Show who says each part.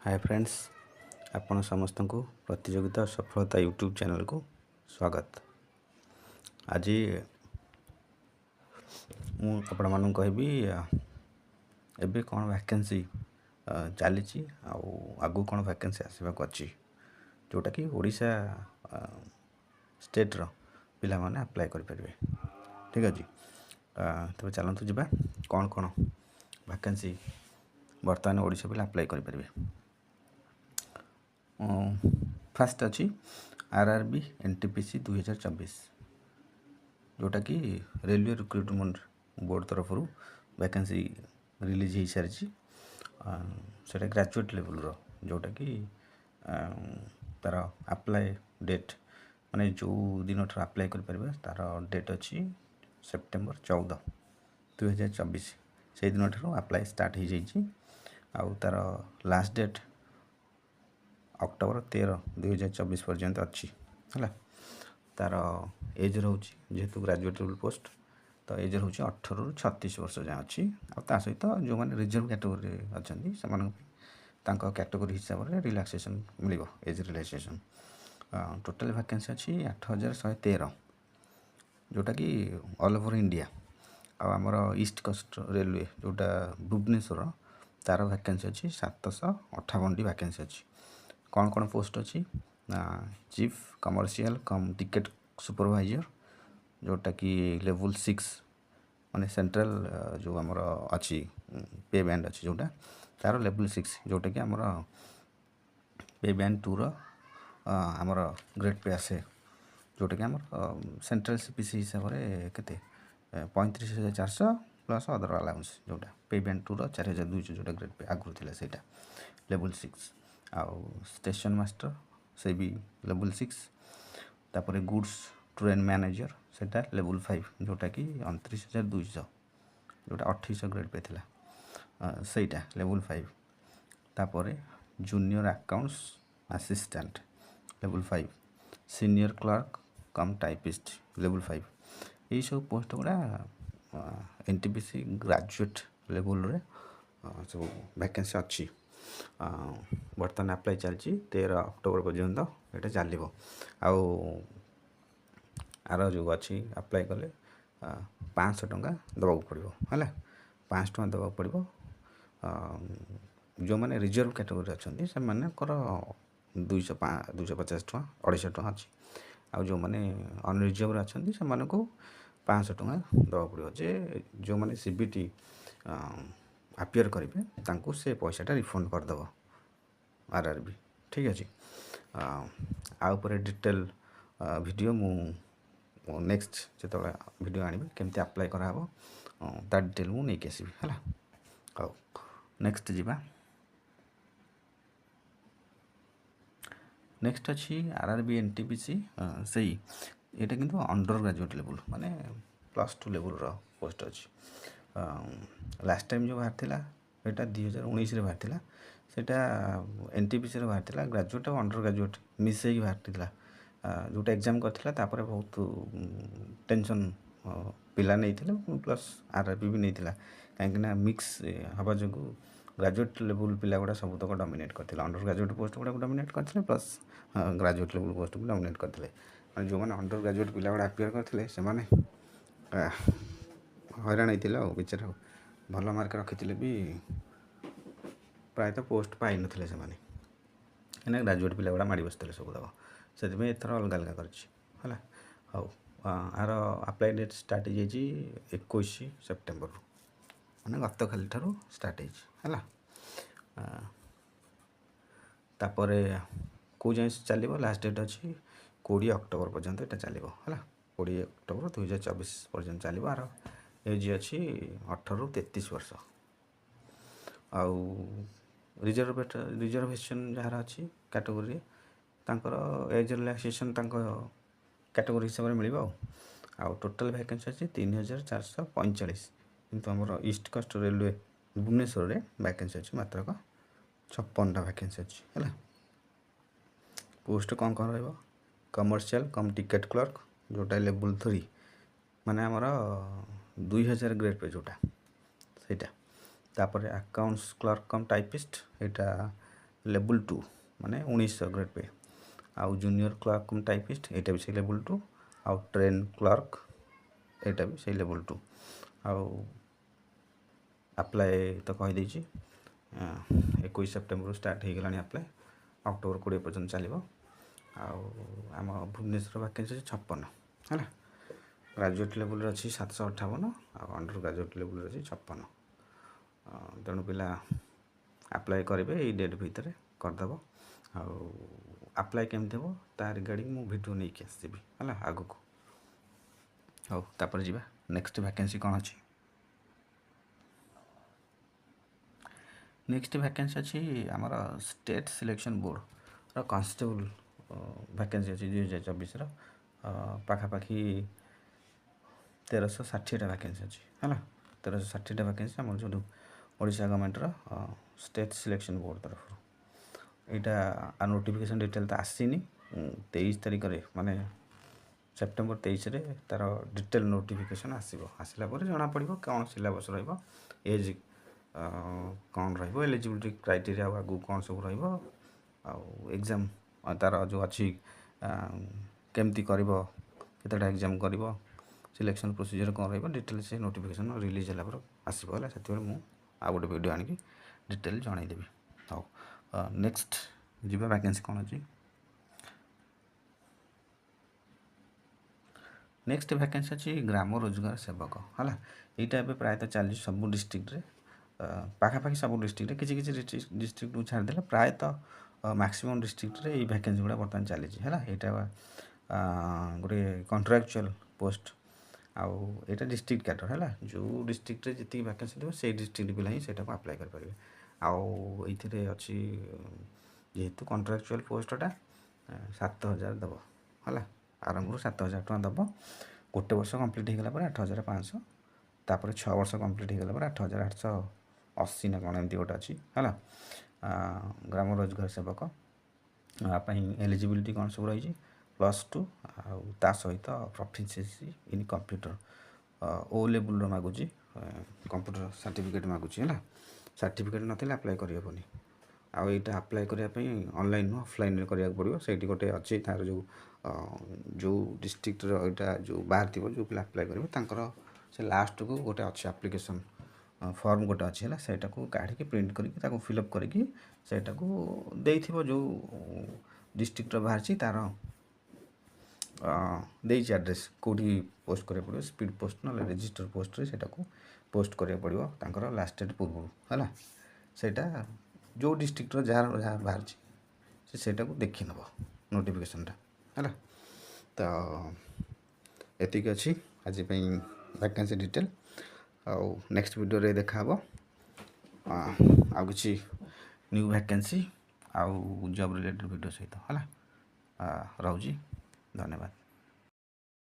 Speaker 1: Hi friends, आपण समस्त को प्रतियोगिता सफलता यूट्यूब चैनल को स्वागत। आज आपण मानू कहबी एबे कौन वैकेंसी चली आगू कौन वैकेंसी आसवाक अच्छी जोटा कि ओडिशा स्टेट रो पिला माने अप्लाई कर परिबे। ठीक अछि, तबे चलंतु जिबा कौन कौन वैकेंसी बर्तमान ओडिशा पिला अप्लाई कर परिबे। फास्ट अच्छी आरआरबी एनटीपीसी 2024 जोटा कि रेलवे रिक्रुटमेंट बोर्ड तरफ वैकेंसी रिलीज हो सारी से ग्रेजुएट लेवल रो जोटा कि तार अप्लाई डेट माने जो दिन अप्लाई कर परिबे तार डेट अच्छी सेप्टेम्बर 14 2024 से दिन अप्लाई स्टार्ट हो जाइए। आउ तार लास्ट डेट अक्टोबर 13 2024 पर्यंत अच्छी है। तार एज रोचे जेहेतु ग्रेजुएट लेवल पोस्ट तो एज रोचे 18 रु 36 वर्ष जाए अच्छी। आ सहित जो मैंने रिजर्व कैटेगोरी अच्छा कैटेगोरी हिसाब से रिलैक्सेशन मिल एज रिलैक्सेशन। टोटल वैकेंसी अच्छी 8113 जोटा कि ऑल ओवर इंडिया। आमर ईस्ट कोस्ट रेलवे जोटा भुवनेश्वर तार वैकेंसी अच्छी 758 वैकेंसी अच्छी। कौन कौन पोस्ट अच्छी चीफ कमर्शियल कम टिकेट सुपरवाइजर जोटा कि लेवल 6 माने सेंट्रल जो आमर अच्छी पे बैंड अच्छी जोटा तार लेवल 6 जोटा कि आमर पे बैंड 2 आमर ग्रेड पे आसे जोटा कि आमर सेंट्रल सीपीसी हिसाब से केते 35,400 प्लस अदर अलाउंस जोटा पे बैंड 2 4,200 जोटा ग्रेड पे आगु थिला सेटा लेवल 6। आउ स्टेशन मास्टर से भी लेवल 6 तापर गुड्स ट्रेन मैनेजर सेटा लेवल 5 जोटा कि 29,200 जोटा 2800 ग्रेड पे थिला सेटा लेवल 5। तापर junior accounts assistant level 5 senior clerk कम टाइपिस्ट लेवल 5 यही सब पोस्ट गुड़ा एनटीपीसी ग्रेजुएट लेवल रे सब वैकेंसी अच्छी। बर्तमान अप्लाई चलती 13 अक्टोबर पर्यंत ये चलो। आर जो अच्छी अप्लाई कले 500 टंका दबाक पड़ो है 500 टंका दबाक पड़ो। जो मैंने रिजर्व कैटेगोरी अच्छा से 250 टंका 250 टंका अच्छी। आ जो मैंने अनरिजर्व अच्छा से 500 टंका दबाक पड़ो जे जो मैंने सीबीटी अपियर करेंगे तांको से पैसाटा रिफंड करदेव आरआरबी। ठीक अच्छे आउपर डिटेल वीडियो मु नेक्स्ट जो वीडियो आनी केमती अप्लाई कराब ता डिटेल मु नहीं आसबि है। हाँ नेक्स्ट जीवा नेक्स्ट अच्छी आरआरबी एनटीपीसी से यहाँ किंतु अंडर ग्रेजुएट लेवल माने +2 लेवल पोस्ट अच्छी। लास्ट टाइम जो बाहर था यहाँ 2019 बाहर था सेटा एनटीपीसी बाहर था ग्रेजुएट और अंडर ग्रेजुएट मिसई बाहर जोटा एग्जाम करता बहुत टेंशन पिला नहीं प्लस आरआरबी भी नहीं कहीं मिक्स हवा जो ग्रेजुएट लेवल पिला गुड़ा सब तक डोमिनेट करते अंडर ग्रेजुएट पोस्ट गुड़ा डोमिनेट करते प्लस ग्रेजुएट लेवल पोस्ट को डोमिनेट करते। जो मैंने अंडर ग्रेजुएट पिला गुड़ा अपियर करते से हैरान होते बेचारा भल मार्क रखी भी प्रायतः पोस्ट पाई ना से कहीं ग्रेजुएट पिला गुड़ा माड़ बसते सब तक से एथर अलग अलग कर। हाँ आर अप्लाई डेट स्टार्ट हो 21 सेप्टेम्बर मैंने गत खाली ठार स्टार्ट है। तापर कौ जाए चलो लास्ट डेट अच्छी 20 अक्टोबर पर्यंत यहाँ चलो है 20 अक्टोबर 2024 पर्यंत चलो। आर एज अच्छी 18 रु 33 वर्ष। आउ रिजर्वेशन जार अच्छी कैटेगोरी तांकर एज रिलैक्सेशन कैटेगोरी हिसाब से मिल। टोटल वैकेंसी अच्छी 3445 किंतु आमर ईस्ट कोस्ट रेलवे भुवनेश्वर में वैकेंसी अच्छी मात्र 56टा वैकेंसी अच्छी है। पोस्ट कौन कौन रहा कमर्शियल कम टिकेट क्लर्क जोटा लेवल 3 माने आमर 2000 ग्रेड पे जोटा सेटा। तापर अकाउंट्स क्लर्क कम टाइपिस्ट यहाँ लेवल 2 माने 1900 ग्रेड पे आउ जूनियर क्लर्क कम टाइपिस्ट एटा भी से लेवल 2 आउ ट्रेन क्लर्क एटा भी से लेवल 2 आउ अप्लाई तो कहि देछि 21 सेप्टेम्बर स्टार्ट हो गलानी अप्लाई अक्टोबर 20 पर्यंत चलो आम भुवनेश्वर वैकेंसी 56 है ग्रेजुएट लेवल अच्छी 758 अंडर ग्रेजुएट लेवल अच्छी 56 तेणु पिला अप्लाई करेंगे ये डेट भितर करदेव अप्लाई केमती हम ता रिगार्डिंग मु वीडियो नहीं आसबि है आग को हो तापर जी नेक्स्ट वैकेंसी कौन अच्छी नेक्स्ट वैकेंसी अच्छी आमर state selection board constable vacancy अच्छी 2024 पाखापाखि 1360 वैकेंसी अच्छी है 1360 वैकेंसी आम जो Odisha government state selection board तरफ यहाँ नोटिफिकेशन डिटेल तो आसीनी 23 तारिख माने सेप्टेम्बर 23 रे तार डिटेल नोटिफिकेशन आसला जना पड़ो कौन सिलेबस रेज कौन एलिजिबिलिटी क्राइटेरिया आगू कौन सब एग्जाम तार जो अच्छी केमती कर केतटा एग्जाम कर सिलेक्शन प्रोसीजर कौन रिटेल से नोटिफिकेशन रिलीज है आसो है से मुझे आ गोटे वीडियो आनिकी डिटेल जनईदेवी हाँ नेक्स्ट जी वैकेंसी कौन अच्छी नेक्स्ट वैकेंसी अच्छी ग्राम रोजगार सेवक है यहाँ प्रायतः चली सब डिस्ट्रिक्ट रे पाखापाखि सब डिस्ट्रिक्ट किसी किसी डिस्ट्रिक्ट को छाड़देले प्रायतः मैक्सिमम डिस्ट्रिक्ट रे वैकेंसी गुड़ा बर्तमान चली है यहाँ गोटे कॉन्ट्रैक्चुअल पोस्ट आउ यहाँ डिस्ट्रिक्ट कैडर है जो डिस्ट्रिक्ट जी वैकेंसी थी से डिस्ट्रिक्ट पिला ही सेटा अप्लाई करेंगे आउ ये अच्छी जेहेतु कॉन्ट्रैक्चुअल पोस्टा 7000 दब है आरंभ 7000 टका दब गोटे वर्ष कंप्लीट हो गला 8500 तापर 6 वर्ष कंप्लीट हो गला 8880 ना कौन एमती गोटे अच्छी है ग्राम रोजगार सेवक एलिजिबिलिटी कौन सब रही +2 ता सहित proficiency in computer O level मागुची कंप्यूटर सर्टिफिकेट मागुची है सर्टिफिकेट नथिले अप्लाई करहबनी आउ यहाँ अप्लाई करने ऑनलाइन ऑफलाइन करा पड़ो से गोटे अच्छी तार जो डिस्ट्रिक्ट यहाँ जो बाहर थी जो पिला अप्लाई करेंगे से लास्ट को गोटे अच्छे एप्लिकेशन फॉर्म गोटे अच्छी है सेटा को काढ़ी प्रिंट करके फिलअप करके सेटा को देइथिबो जो डिस्ट्रिक्ट बाहर तार देइछि एड्रेस कोठी पोस्ट करिया पड़ो स्पीड पोस्ट ना रजिस्टर पोस्ट रे सेटा को पोस्ट करिया पड़ो तांकर लास्ट डेट पूर्व है सेटा जो डिस्ट्रिक्ट जहाँ जहाँ बाहर से सेटा को देखि नब नोटिफिकेशनटा है तो एतिक अच्छी आज वैकेंसी डिटेल आउ नेक्स्ट वीडियो रे देखा आ किसी न्यू वैकेंसी आउ जॉब रिलेटेड वीडियो सहित है रोजी धन्यवाद।